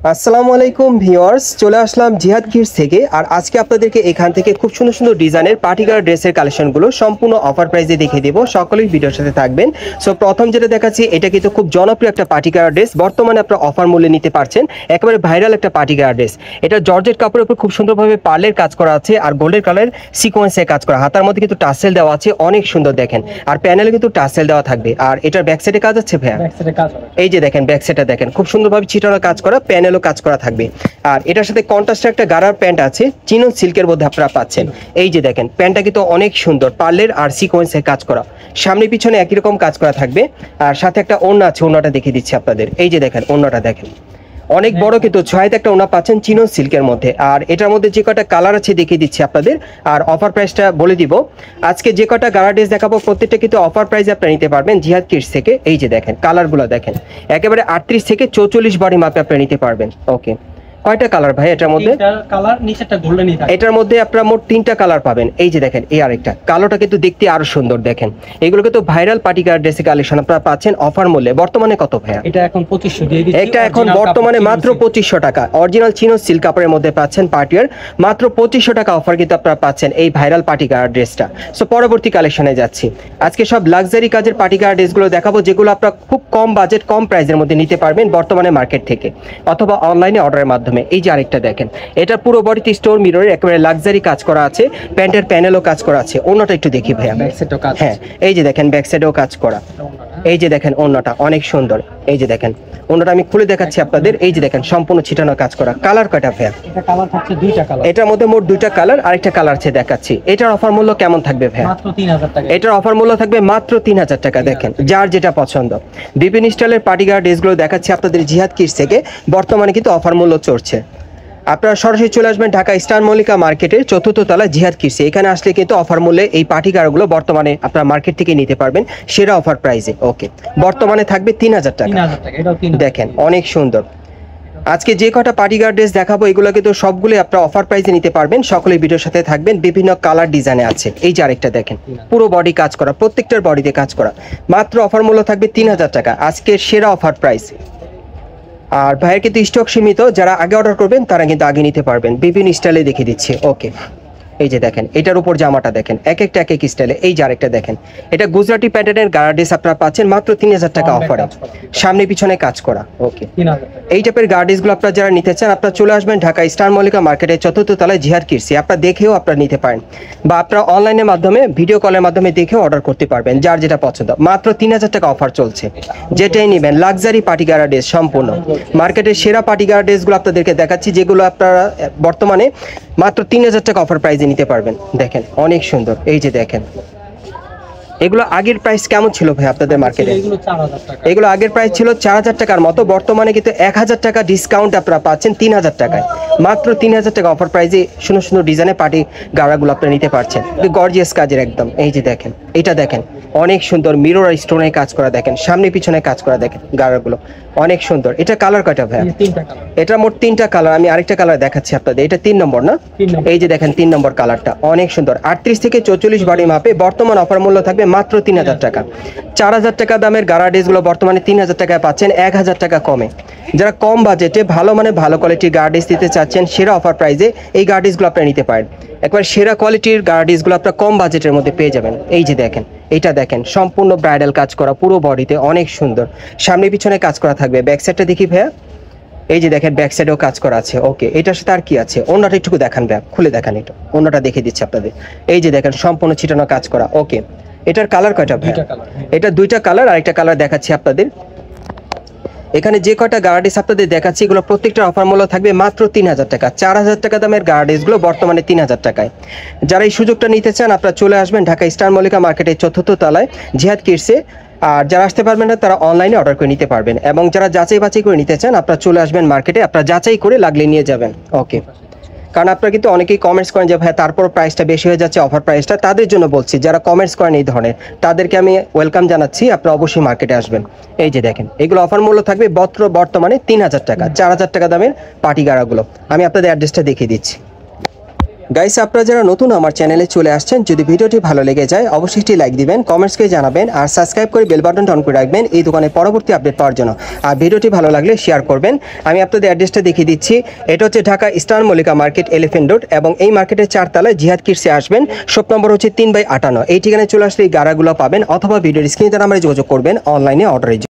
আসসালামু আলাইকুম ভিউয়ার্স, চলে আসলাম জিহাদ কিডস থেকে। আর আজকে আপনাদেরকে এখান থেকে খুব সুন্দর সুন্দর ডিজাইনের পার্টিকুলার ড্রেসের কালেকশনগুলো সম্পূর্ণ অফার প্রাইসে দেখিয়ে দেবো। সকলেই ভিডিওর সাথে থাকবেন। সো প্রথম যেটা দেখাচ্ছি, এটা কিন্তু খুব জনপ্রিয় একটা পার্টিকুলার ড্রেস, বর্তমানে আপনারা অফার মূল্যে নিতে পারছেন। একেবারে ভাইরাল একটা পার্টিকুলার ড্রেস। এটা জর্জেট কাপড়ের উপর খুব সুন্দরভাবে পার্লের কাজ করা আছে আর গোল্ডের কালার সিকোয়েন্সে কাজ করা। হাতার মধ্যে কিন্তু টাসেল দেওয়া আছে, অনেক সুন্দর দেখেন। আর প্যানেলে কিন্তু টাসেল দেওয়া থাকবে। আর এটার ব্যাক সাইডে কাজ আছে ভাইয়া, এই যে দেখেন ব্যাক সাইডটা দেখেন, খুব সুন্দরভাবে ছিটানো কাজ করা, প্যানেলও কাজ করা থাকবে। আর এটার সাথে কন্ট্রাস্টে একটা গারার প্যান্ট আছে, চিনন সিল্কের মধ্যে আপনারা পাচ্ছেন। এই যে দেখেন প্যান্টটা কিন্তু অনেক সুন্দর, পার্লের আর সিকোয়েন্সের কাজ করা, সামনে পিছনে একই রকম কাজ করা থাকবে। আর সাথে একটা ওড়না আছে, ওড়নাটা দেখিয়ে দিচ্ছি আপনাদের। এই যে দেখেন ওড়নাটা দেখেন, অনেক বড় কিন্তু ছয়তে একটা ওড়না পাচ্ছেন চিনন সিল্কের মধ্যে। আর এটার মধ্যে যে কটা কালার আছে দেখিয়ে দিচ্ছি আপনাদের, আর অফার প্রাইসটা বলে দিব। আজকে যে কটা গারা ড্রেস দেখাবো প্রত্যেকটা কিন্তু অফার প্রাইসে আপনারা নিতে পারবেন জিহাদ কিডস থেকে। এই যে দেখেন কালারগুলো দেখেন, একেবারে 38 থেকে 44 বডি মাপে আপনারা নিতে পারবেন। ওকে, কয়টা কালার ভাই এটার মধ্যে? কালার নিচেরটা গোল্ডেনই থাকে। এটার মধ্যে আপনারা মোট 3টা কালার পাবেন। এই যে দেখেন এই আরেকটা কালোটা কিন্তু দেখতে আরো সুন্দর দেখেন। এগুলো কিন্তু ভাইরাল পার্টিকুলার ড্রেসের কালেকশন আপনারা পাচ্ছেন অফার মূল্যে। বর্তমানে কত ভাইয়া? এটা এখন 2500 দিয়ে দিচ্ছি। এটা এখন বর্তমানে মাত্র 2500 টাকা। অরিজিনাল চিনো সিল্ক কাপড়ের মধ্যে পাচ্ছেন পার্টিয়ার, মাত্র 2500 টাকা অফার কিন্তু আপনারা পাচ্ছেন এই ভাইরাল পার্টিকুলার ড্রেসটা। সো পরবর্তী কালেকশনে যাচ্ছি। আজকে সব লাক্সারি কাজের পার্টিকুলার ড্রেসগুলো দেখাবো, যেগুলো আপনারা খুব কম বাজেট কম প্রাইসের মধ্যে নিতে পারবেন বর্তমানে মার্কেট থেকে অথবা অনলাইনে অর্ডারের মাধ্যমে। এই যে আরেকটা দেখেন, এটা পুরো বডিতে স্টোর মিররের একেবারে লাক্সারি কাজ করা আছে, প্যান্টের প্যানেলও কাজ করা আছে। ওন্নাটা একটু দেখি ভাইয়া। ব্যাক সাইডও কাজ। হ্যাঁ, এই যে দেখেন ব্যাক সাইডেও কাজ করা। এই যে দেখেন ওন্নাটা অনেক সুন্দর। এই যে দেখেন ওন্নাটা আমি খুলে দেখাচ্ছি আপনাদের। এই যে দেখেন সম্পূর্ণ ছিটানো কাজ করা। কালার কয়টা ভাইয়া? এটা কালার থাকছে দুইটা কালার। এটার মধ্যে মোট 2টা কালার, আরেকটা কালার আছে দেখাচ্ছি। এটার অফার মূল্য কেমন থাকবে ভাইয়া? মাত্র 3000 টাকা। এটার অফার মূল্য থাকবে মাত্র 3000 টাকা। দেখেন যার যেটা পছন্দ। বিভিন্ন স্টাইলের পার্টিকুলার ড্রেসগুলো দেখাচ্ছি আপনাদের জিহাদ কিডস থেকে। বর্তমানে কিন্তু অফার মূল্য চলছে। আপনারা সরাসরি চলে আসবেন ঢাকা স্টার মল্লিকা মার্কেটের 4র্থ তলায় জিহাদ কিডসে। এখানে আসলে কিন্তু অফার মূল্যে এই পার্টিকারগুলো বর্তমানে আপনারা মার্কেট থেকে নিতে পারবেন সেরা অফার প্রাইসে। ওকে, বর্তমানে থাকবে 3000 টাকা। 3000 টাকা, এটাও 3000। দেখেন অনেক সুন্দর। আজকে যে কটা পার্টিকার ড্রেস দেখাবো এগুলো কিন্তু সবগুলোই আপনারা অফার প্রাইসে নিতে পারবেন। সকলেই ভিডিওর সাথে থাকবেন। বিভিন্ন কালার ডিজাইনে আছে। এই যে আরেকটা দেখেন, পুরো বডি কাজ করা, প্রত্যেকটার বডিতে কাজ করা। মাত্র অফার মূল্য থাকবে 3000 টাকা, আজকের সেরা অফার প্রাইস। আর ভাইয়ের কিন্তু স্টক সীমিত, যারা আগে অর্ডার করবেন তারা কিন্তু আগে নিতে পারবেন। বিভিন্ন স্টাইলে দেখিয়ে দিচ্ছি। ওকে, এই যে দেখেন এটার উপর জামাটা দেখেন, এক একটা এক এক স্টাইলে। এই যে আরেকটা দেখেন, এটা গুজরাটি প্যাটার্নের গারা ড্রেস আপনারা পাচ্ছেন মাত্র 3000 টাকা অফারে, সামনে পিছনে কাজ করা। ওকে, 3000 টাকা। এই টাইপের গারা ড্রেসগুলো আপনারা যারা নিতে চান আপনারা চলে আসবেন ঢাকা স্টার মল্লিকা মার্কেটের 4র্থ তলায় জিহাদ কিডসে। আপনারা দেখেও আপনারা নিতে পারেন, বা আপনারা অনলাইনের মাধ্যমে ভিডিও কলের মাধ্যমে দেখেও অর্ডার করতে পারবেন, যার যেটা পছন্দ। মাত্র 3000 টাকা অফার চলছে, যেটাই নেবেন লাক্সারি পার্টি গারা ড্রেস সম্পূর্ণ। মার্কেটের সেরা পার্টি গারা ড্রেসগুলো আপনাদেরকে দেখাচ্ছি, যেগুলো আপনারা বর্তমানে মাত্র 3000 টাকা অফার প্রাইসে নিতে পারবেন। দেখেন অনেক সুন্দর। এই যে দেখেন এগুলো আগের প্রাইস কেমন ছিল ভাই আপনাদের মার্কেটে? এগুলো 4000 টাকা। এগুলো আগের প্রাইস ছিল 4000 টাকার মতো, বর্তমানে কিন্তু 1000 টাকা ডিসকাউন্ট আপনারা পাচ্ছেন 3000 টাকায়। মাত্র 3000 টাকা অফার প্রাইসে সুন্দর সুন্দর ডিজাইনের পার্টি গাড়াগুলো আপনারা নিতে পারছেন, গর্জিয়াস কাজের একদম। এই যে দেখেন এটা দেখেন অনেক সুন্দর, মিরর আর স্টোনের কাজ করা দেখেন, সামনে পিছনে কাজ করা দেখেন, গাড়াগুলো অনেক সুন্দর। এটা কালার কয়টা ভাই? 3টা কালার। এটা মোট 3টা কালার। আমি আরেকটা কালার দেখাচ্ছি আপনাদের, এটা 3 নম্বর না? এই যে দেখেন 3 নম্বর কালারটা অনেক সুন্দর, 38 থেকে 44 বডি মাপে। বর্তমান অফার মূল্য থাকবে মাত্র 3000 টাকা। 4000 টাকা দামের গারা ড্রেসগুলো বর্তমানে 3000 টাকায় পাচ্ছেন 1000 টাকা কমে। যারা কম বাজেটে ভালো মানে ভালো কোয়ালিটির গারা ড্রেস দিতে চাচ্ছেন সেরা অফার প্রাইসে এই গারা ড্রেসগুলো আপনারা নিতে পারেন। একবার সেরা কোয়ালিটির গারা ড্রেসগুলো আপনারা কম বাজেটের মধ্যে পেয়ে যাবেন। এই যে দেখেন এটা দেখেন সম্পূর্ণ ব্রাইডাল কাজ করা, পুরো বডিতে অনেক সুন্দর, সামনে পিছনে কাজ করা থাকবে। ব্যাক সাইডটা দেখি ভাইয়া। এই যে দেখেন ব্যাক সাইডেও কাজ করা আছে। ওকে, এটার সাথে আর কি আছে? ওন্নাটা একটু দেখান ভাইয়া, খুলে দেখান এটা, ওন্নাটা দেখিয়ে দিচ্ছি আপনাদের। এই যে দেখেন সম্পূর্ণ ছিটানো কাজ করা। ওকে, এটার কালার কয়টা ভাই? 2টা কালার। এটা 2টা কালার, আরেকটা কালার দেখাচ্ছি আপনাদের। এখানে যে কয়টা গারা ড্রেস আপনাদের দেখাচ্ছি এগুলো প্রত্যেকটার অফার মূল্য থাকবে মাত্র 3000 টাকা। 4000 টাকা দামের গারা ড্রেসগুলো বর্তমানে 3000 টাকায়। যারা এই সুযোগটা নিতে চান আপনারা চলে আসবেন ঢাকা স্টার মল্লিকা মার্কেটের 4র্থ তলায় জিহাদ কিডসে। আর যারা আসতে পারবেন না তারা অনলাইনে অর্ডার করে নিতে পারবেন, এবং যারা যাচাই বাছাই করে নিতে চান আপনারা চলে আসবেন মার্কেটে, আপনারা যাচাই করে লাগলে নিয়ে যাবেন। ওকে, কারণ আপনারা কিন্তু অনেকেই কমেন্টস করেন যে ভাই তারপর প্রাইসটা বেশি হয়ে যাচ্ছে অফার প্রাইসটা, তাদের জন্য বলছি। যারা কমেন্টস করেন এই ধরনের তাদেরকে আমি ওয়েলকাম জানাচ্ছি, আপনারা অবশ্যই মার্কেটে আসবেন। এই যে দেখেন এগুলো অফার মূল্য থাকবে বর্তমানে 3000 টাকা। 4000 টাকা দামের পার্টি গাড়াগুলো। আমি আপনাদের অ্যাড্রেসটা দেখিয়ে দিচ্ছি। গাইস, আপনারা যারা নতুন আমার চ্যানেলে চলে আসছেন, যদি ভিডিওটি ভালো লেগে যায় অবশ্যই একটি লাইক দিবেন, কমেন্টস করে জানাবেন আর সাবস্ক্রাইব করে বেল বাটনটা অন করে রাখবেন এই দোকানে পরবর্তী আপডেট পাওয়ার জন্য। আর ভিডিওটি ভালো লাগলে শেয়ার করবেন। আমি আপনাদের অ্যাড্রেসটা দেখিয়ে দিচ্ছি। এটা হচ্ছে Dhaka star Mallika market, elephant road, এবং এই মার্কেটের 4 তলায় জিহাদ কিডসে আসবেন। শপ নম্বর হচ্ছে 3/58। এই ঠিকানায় চলে আসলে এই গাড়াগুলো পাবেন, অথবা ভিডিওর স্ক্রিনে তারা আমরা যোগাযোগ করবেন অনলাইনে অর্ডারের জন্য।